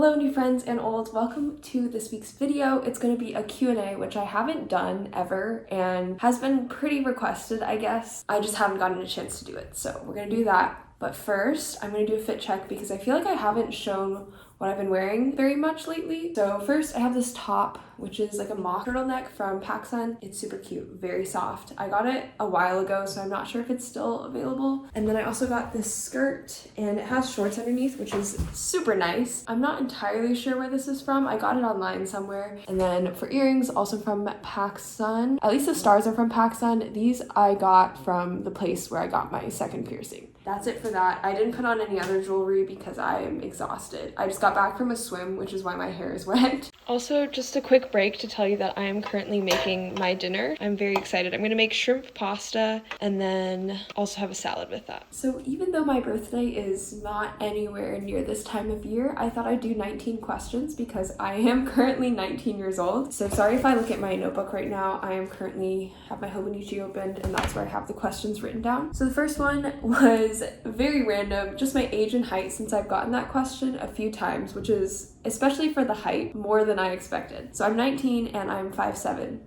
Hello new friends and old, welcome to this week's video. It's going to be a Q&A, which I haven't done ever and has been pretty requested, I guess. I just haven't gotten a chance to do it, so we're going to do that. But first, I'm going to do a fit check because I feel like I haven't shown what I've been wearing very much lately. So first, I have this top, which is like a mock turtleneck from PacSun. It's super cute, very soft. I got it a while ago, so I'm not sure if it's still available. And then I also got this skirt, and it has shorts underneath, which is super nice. I'm not entirely sure where this is from. I got it online somewhere. And then for earrings, also from PacSun. At least the stars are from PacSun. These I got from the place where I got my second piercing. That's it for that. I didn't put on any other jewelry because I am exhausted. I just got back from a swim, which is why my hair is wet. Also, just a quick break to tell you that I am currently making my dinner. I'm very excited. I'm gonna make shrimp pasta and then also have a salad with that. So even though my birthday is not anywhere near this time of year, I thought I'd do 19 questions because I am currently 19 years old. So sorry if I look at my notebook right now. I am currently have my Hobonichi opened and that's where I have the questions written down. So the first one was very random, just my age and height, since I've gotten that question a few times, which is, especially for the height, more than I expected. So I'm 19 and I'm 5'7".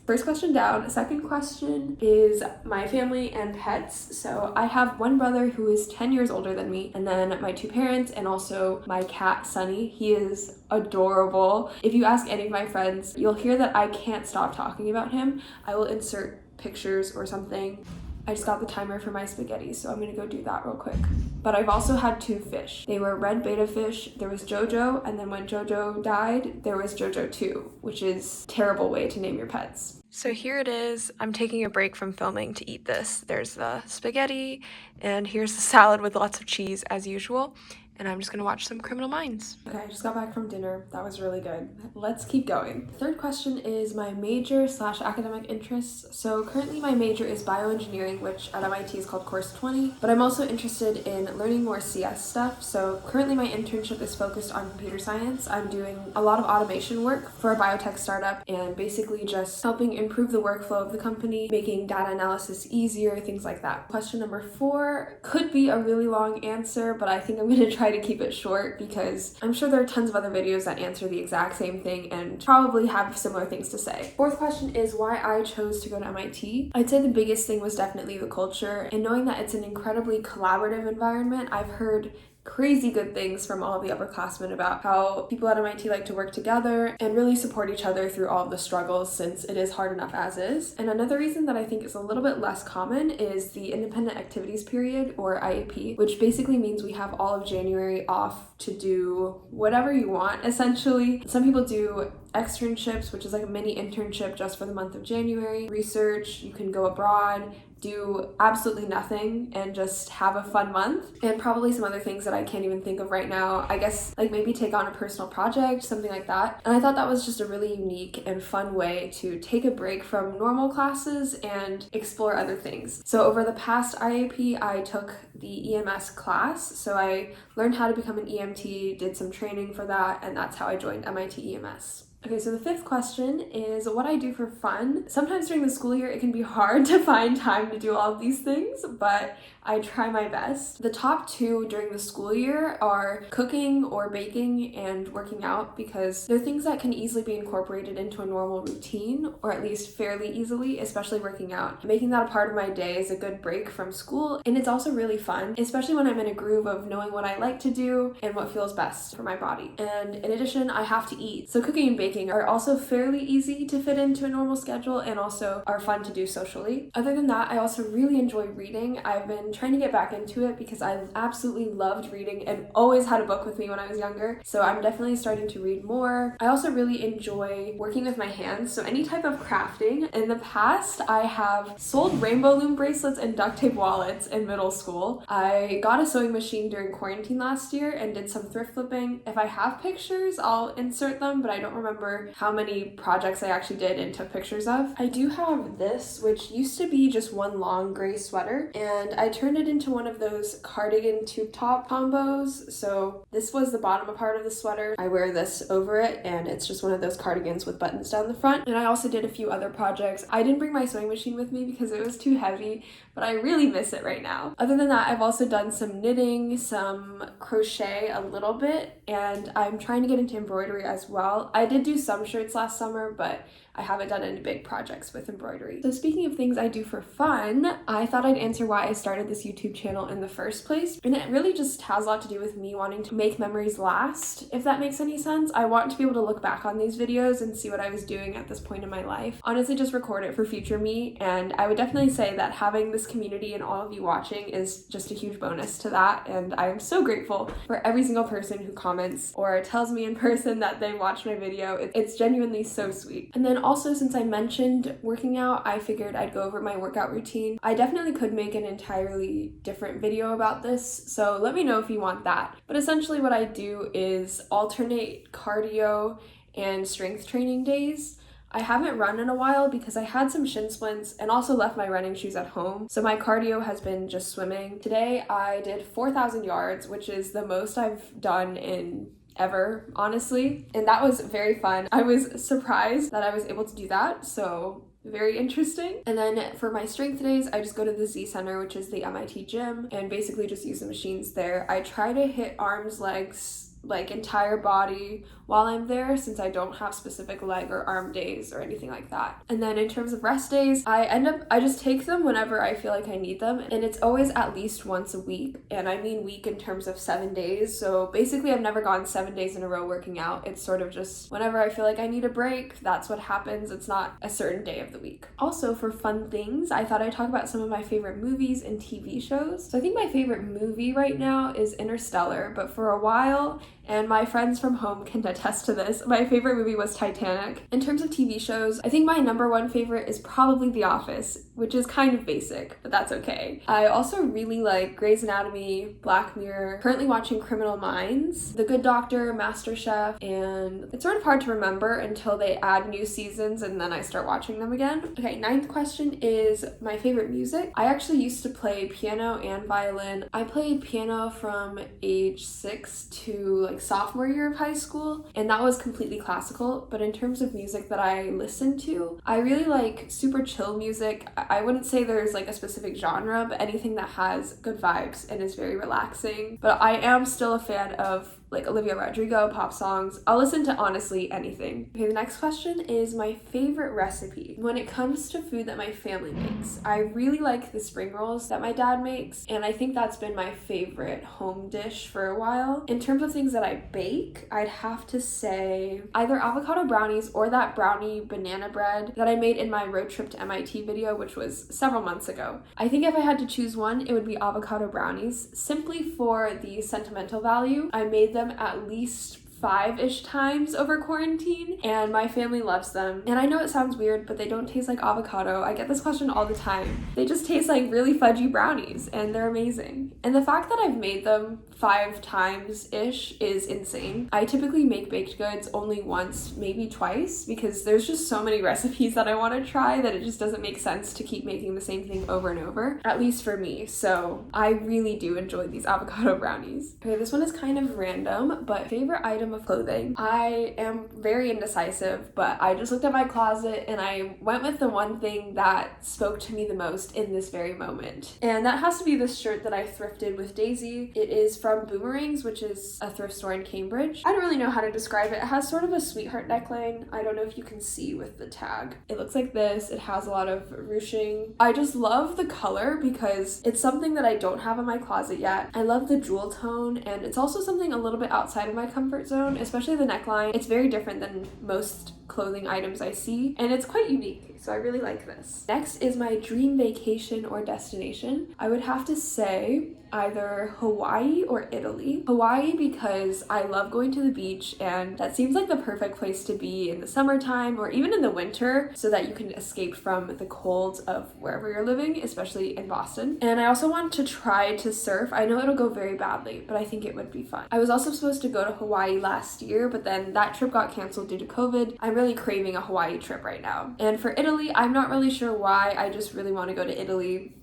First question down. Second question is my family and pets. So I have one brother who is 10 years older than me, and then my two parents and also my cat Sunny. He is adorable. If you ask any of my friends, you'll hear that I can't stop talking about him. I will insert pictures or something. I just got the timer for my spaghetti, so I'm gonna go do that real quick. But I've also had two fish. They were red betta fish. There was Jojo, and then when Jojo died, there was Jojo 2, which is a terrible way to name your pets. So here it is. I'm taking a break from filming to eat this. There's the spaghetti, and here's the salad with lots of cheese as usual. And I'm just gonna watch some Criminal Minds. Okay, I just got back from dinner. That was really good. Let's keep going. Third question is my major / academic interests. So currently my major is bioengineering, which at MIT is called Course 20, but I'm also interested in learning more CS stuff. So currently my internship is focused on computer science. I'm doing a lot of automation work for a biotech startup and basically just helping improve the workflow of the company, making data analysis easier, things like that. Question number 4 could be a really long answer, but I think I'm gonna try to keep it short because I'm sure there are tons of other videos that answer the exact same thing and probably have similar things to say. Fourth question is why I chose to go to MIT. I'd say the biggest thing was definitely the culture and knowing that it's an incredibly collaborative environment. I've heard crazy good things from all of the upperclassmen about how people at MIT like to work together and really support each other through all of the struggles since it is hard enough as is. And another reason that I think is a little bit less common is the independent activities period, or IAP, which basically means we have all of January off to do whatever you want essentially. Some people do externships, which is like a mini internship just for the month of January, research, you can go abroad, do absolutely nothing and just have a fun month, and probably some other things that I can't even think of right now. I guess like maybe take on a personal project, something like that. And I thought that was just a really unique and fun way to take a break from normal classes and explore other things. So over the past IAP, I took the EMS class. So I learned how to become an EMT, did some training for that, and that's how I joined MIT EMS. Okay, so the fifth question is what I do for fun. Sometimes during the school year, it can be hard to find time to do all of these things, but I try my best. The top 2 during the school year are cooking or baking and working out because they're things that can easily be incorporated into a normal routine, or at least fairly easily, especially working out. Making that a part of my day is a good break from school, and it's also really fun, especially when I'm in a groove of knowing what I like to do and what feels best for my body. And in addition, I have to eat. So cooking and baking are also fairly easy to fit into a normal schedule and also are fun to do socially. Other than that, I also really enjoy reading. I've been trying to get back into it because I absolutely loved reading and always had a book with me when I was younger. So I'm definitely starting to read more. I also really enjoy working with my hands. So any type of crafting. In the past, I have sold rainbow loom bracelets and duct tape wallets in middle school. I got a sewing machine during quarantine last year and did some thrift flipping. If I have pictures, I'll insert them, but I don't remember remember how many projects I actually did and took pictures of. I do have this, which used to be just one long gray sweater, and I turned it into one of those cardigan tube top combos. So this was the bottom part of the sweater. I wear this over it, and it's just one of those cardigans with buttons down the front. And I also did a few other projects. I didn't bring my sewing machine with me because it was too heavy, but I really miss it right now. Other than that, I've also done some knitting, some crochet a little bit, and I'm trying to get into embroidery as well. I did do some shirts last summer, but I haven't done any big projects with embroidery. So speaking of things I do for fun, I thought I'd answer why I started this YouTube channel in the first place. And it really just has a lot to do with me wanting to make memories last, if that makes any sense. I want to be able to look back on these videos and see what I was doing at this point in my life. Honestly, just record it for future me. And I would definitely say that having this community and all of you watching is just a huge bonus to that. And I'm so grateful for every single person who comments or tells me in person that they watched my video. It's genuinely so sweet. And then also, since I mentioned working out, I figured I'd go over my workout routine. I definitely could make an entirely different video about this, so let me know if you want that. But essentially what I do is alternate cardio and strength training days. I haven't run in a while because I had some shin splints and also left my running shoes at home, so my cardio has been just swimming. Today I did 4,000 yards, which is the most I've done in ever, honestly, and that was very fun. I was surprised that I was able to do that, so very interesting. And then for my strength days, I just go to the Z Center, which is the MIT gym, and basically just use the machines there. I try to hit arms, legs, like entire body while I'm there, since I don't have specific leg or arm days or anything like that. And then in terms of rest days, I just take them whenever I feel like I need them, and it's always at least once a week, and I mean week in terms of 7 days. So basically I've never gone 7 days in a row working out. It's sort of just whenever I feel like I need a break, that's what happens. It's not a certain day of the week. Also, for fun things, I thought I'd talk about some of my favorite movies and TV shows. So I think my favorite movie right now is Interstellar, but for a while, and my friends from home can attest to this, my favorite movie was Titanic. In terms of TV shows, I think my #1 favorite is probably The Office, which is kind of basic, but that's okay. I also really like Grey's Anatomy, Black Mirror, currently watching Criminal Minds, The Good Doctor, MasterChef, and it's sort of hard to remember until they add new seasons and then I start watching them again. Okay, 9th question is my favorite music. I actually used to play piano and violin. I played piano from age 6 to like sophomore year of high school, and that was completely classical. But in terms of music that I listen to, I really like super chill music. I wouldn't say there's like a specific genre, but anything that has good vibes and is very relaxing. But I am still a fan of like Olivia Rodrigo, pop songs. I'll listen to honestly anything. Okay, the next question is my favorite recipe. When it comes to food that my family makes, I really like the spring rolls that my dad makes, and I think that's been my favorite home dish for a while. In terms of things that I bake, I'd have to say either avocado brownies or that brownie banana bread that I made in my road trip to MIT video, which was several months ago. I think if I had to choose one, it would be avocado brownies, simply for the sentimental value. I made them at least 5-ish times over quarantine, and my family loves them. And I know it sounds weird, but they don't taste like avocado. I get this question all the time. They just taste like really fudgy brownies, and they're amazing. And the fact that I've made them 5 times-ish is insane. I typically make baked goods only once, maybe twice, because there's just so many recipes that I want to try that it just doesn't make sense to keep making the same thing over and over, at least for me. So I really do enjoy these avocado brownies. Okay, this one is kind of random, but favorite item of clothing. I am very indecisive, but I just looked at my closet and I went with the one thing that spoke to me the most in this very moment. And that has to be this shirt that I thrifted with Daisy. It is from Boomerangs, which is a thrift store in Cambridge. I don't really know how to describe it. It has sort of a sweetheart neckline. I don't know if you can see with the tag. It looks like this. It has a lot of ruching. I just love the color because it's something that I don't have in my closet yet. I love the jewel tone, and it's also something a little bit outside of my comfort zone, especially the neckline. It's very different than most clothing items I see, and it's quite unique, so I really like this. Next is my dream vacation or destination. I would have to say either Hawaii or Italy. Hawaii because I love going to the beach, and that seems like the perfect place to be in the summertime or even in the winter so that you can escape from the cold of wherever you're living, especially in Boston. And I also want to try to surf. I know it'll go very badly, but I think it would be fun. I was also supposed to go to Hawaii last year, but then that trip got canceled due to COVID. I'm really craving a Hawaii trip right now. And for Italy, I'm not really sure why. I just really want to go to Italy.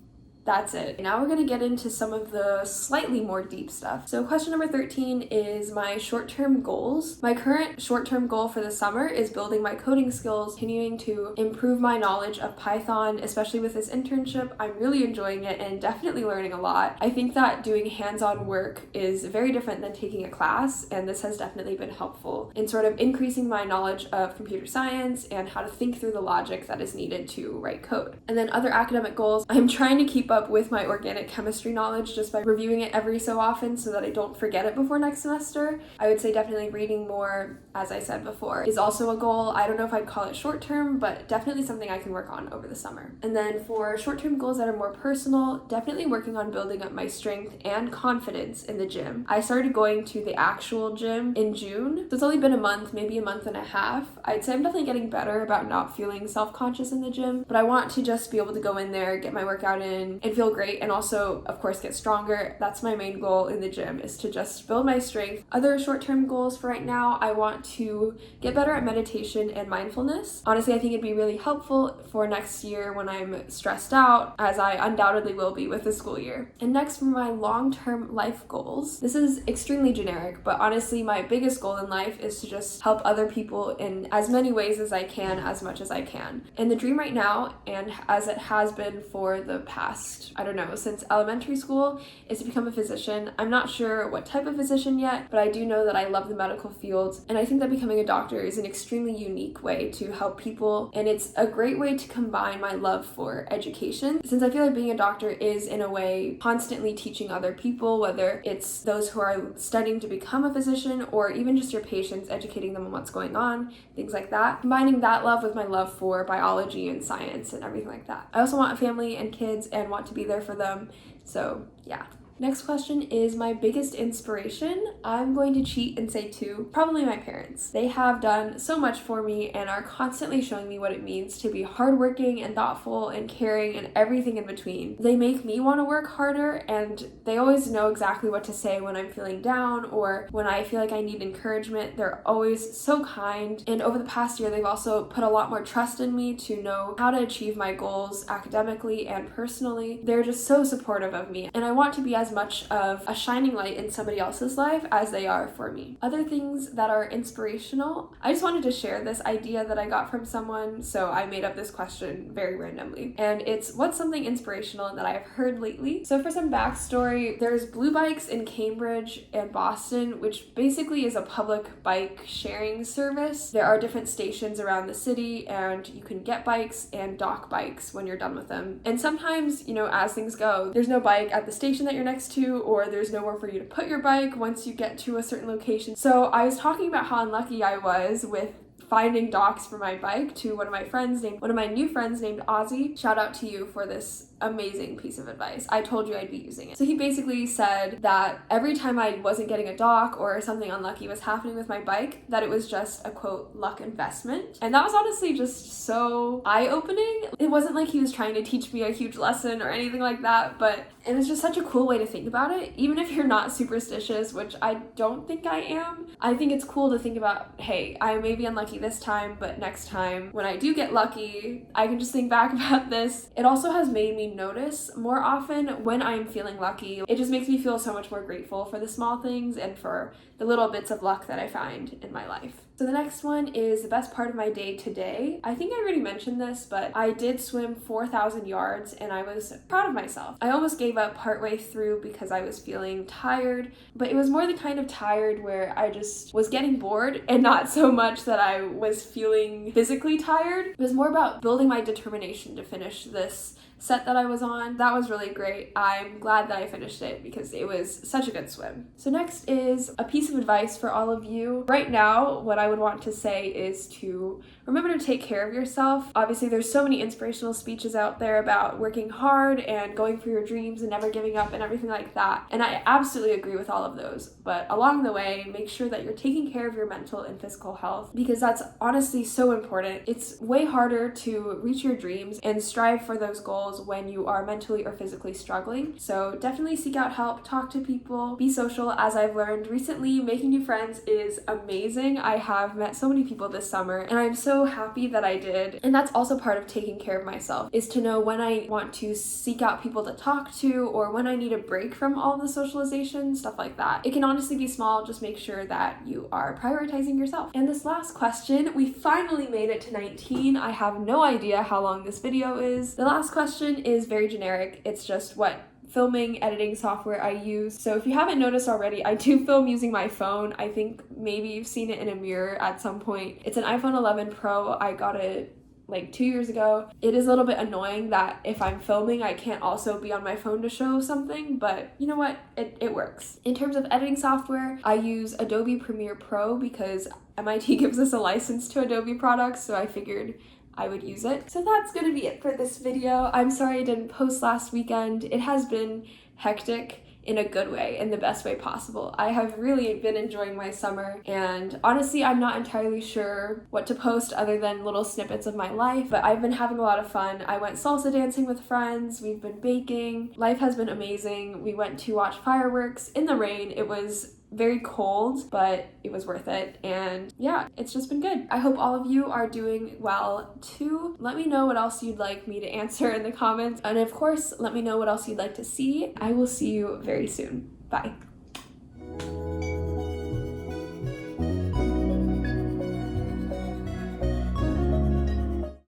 That's it. Now we're going to get into some of the slightly more deep stuff. So question number 13 is my short-term goals. My current short-term goal for the summer is building my coding skills, continuing to improve my knowledge of Python, especially with this internship. I'm really enjoying it and definitely learning a lot. I think that doing hands-on work is very different than taking a class, and this has definitely been helpful in sort of increasing my knowledge of computer science and how to think through the logic that is needed to write code. And then other academic goals, I'm trying to keep up with my organic chemistry knowledge just by reviewing it every so often so that I don't forget it before next semester. I would say definitely reading more, as I said before, is also a goal. I don't know if I'd call it short term, but definitely something I can work on over the summer. And then for short-term goals that are more personal, definitely working on building up my strength and confidence in the gym. I started going to the actual gym in June, so it's only been a month, maybe a month and a half. I'd say I'm definitely getting better about not feeling self-conscious in the gym, but I want to just be able to go in there, get my workout in, and feel great, and also of course get stronger. That's my main goal in the gym, is to just build my strength. Other short-term goals for right now, I want to get better at meditation and mindfulness. Honestly, I think it'd be really helpful for next year when I'm stressed out, as I undoubtedly will be with the school year. And next, for my long-term life goals, this is extremely generic, but honestly my biggest goal in life is to just help other people in as many ways as I can, as much as I can. And the dream right now, and as it has been for the past, I don't know, since elementary school, is to become a physician. I'm not sure what type of physician yet, but I do know that I love the medical field, and I think that becoming a doctor is an extremely unique way to help people, and it's a great way to combine my love for education, since I feel like being a doctor is in a way constantly teaching other people, whether it's those who are studying to become a physician or even just your patients, educating them on what's going on, things like that. Combining that love with my love for biology and science and everything like that. I also want a family and kids and want to be there for them. So yeah. Next question is my biggest inspiration. I'm going to cheat and say two, probably my parents. They have done so much for me and are constantly showing me what it means to be hardworking and thoughtful and caring and everything in between. They make me want to work harder, and they always know exactly what to say when I'm feeling down or when I feel like I need encouragement. They're always so kind, and over the past year they've also put a lot more trust in me to know how to achieve my goals academically and personally. They're just so supportive of me, and I want to be as much of a shining light in somebody else's life as they are for me. Other things that are inspirational, I just wanted to share this idea that I got from someone, so I made up this question very randomly. And it's, what's something inspirational that I've heard lately? So for some backstory, there's Blue Bikes in Cambridge and Boston, which basically is a public bike sharing service. There are different stations around the city, and you can get bikes and dock bikes when you're done with them. And sometimes, you know, as things go, there's no bike at the station that you're next to, or there's nowhere for you to put your bike once you get to a certain location. So I was talking about how unlucky I was with finding docks for my bike to one of my new friends named Ozzy. Shout out to you for this amazing piece of advice. I told you I'd be using it. So he basically said that every time I wasn't getting a dock or something unlucky was happening with my bike, that it was just a quote luck investment. And that was honestly just so eye-opening. It wasn't like he was trying to teach me a huge lesson or anything like that, but it was just such a cool way to think about it. Even if you're not superstitious, which I don't think I am, I think it's cool to think about, hey, I may be unlucky this time, but next time when I do get lucky, I can just think back about this. It also has made me notice more often when I'm feeling lucky. It just makes me feel so much more grateful for the small things and for the little bits of luck that I find in my life. So the next one is the best part of my day today. I think I already mentioned this, but I did swim 4,000 yards and I was proud of myself. I almost gave up partway through because I was feeling tired, but it was more the kind of tired where I just was getting bored and not so much that I was feeling physically tired. It was more about building my determination to finish this set that I was on. That was really great. I'm glad that I finished it because it was such a good swim. So next is a piece of advice for all of you. Right now, what I would want to say is to remember to take care of yourself. Obviously, there's so many inspirational speeches out there about working hard and going for your dreams and never giving up and everything like that. And I absolutely agree with all of those. But along the way, make sure that you're taking care of your mental and physical health, because that's honestly so important. It's way harder to reach your dreams and strive for those goals when you are mentally or physically struggling. So definitely seek out help, talk to people, be social. As I've learned recently, making new friends is amazing. I have met so many people this summer and I'm so happy that I did. And that's also part of taking care of myself, is to know when I want to seek out people to talk to or when I need a break from all the socialization, stuff like that. It can honestly be small, just make sure that you are prioritizing yourself. And this last question, we finally made it to 19. I have no idea how long this video is. The last question is very generic. It's just what filming, editing software I use. So if you haven't noticed already, I do film using my phone. I think maybe you've seen it in a mirror at some point. It's an iPhone 11 Pro. I got it like 2 years ago. It is a little bit annoying that if I'm filming, I can't also be on my phone to show something, but you know what? It works. In terms of editing software, I use Adobe Premiere Pro because MIT gives us a license to Adobe products, so I figured I would use it. So that's gonna be it for this video. I'm sorry I didn't post last weekend. It has been hectic in a good way, in the best way possible. I have really been enjoying my summer, and honestly, I'm not entirely sure what to post other than little snippets of my life, but I've been having a lot of fun. I went salsa dancing with friends, we've been baking. Life has been amazing. We went to watch fireworks in the rain. It was very cold, but it was worth it. And yeah, it's just been good. I hope all of you are doing well too. Let me know what else you'd like me to answer in the comments. And of course, let me know what else you'd like to see. I will see you very soon. Bye.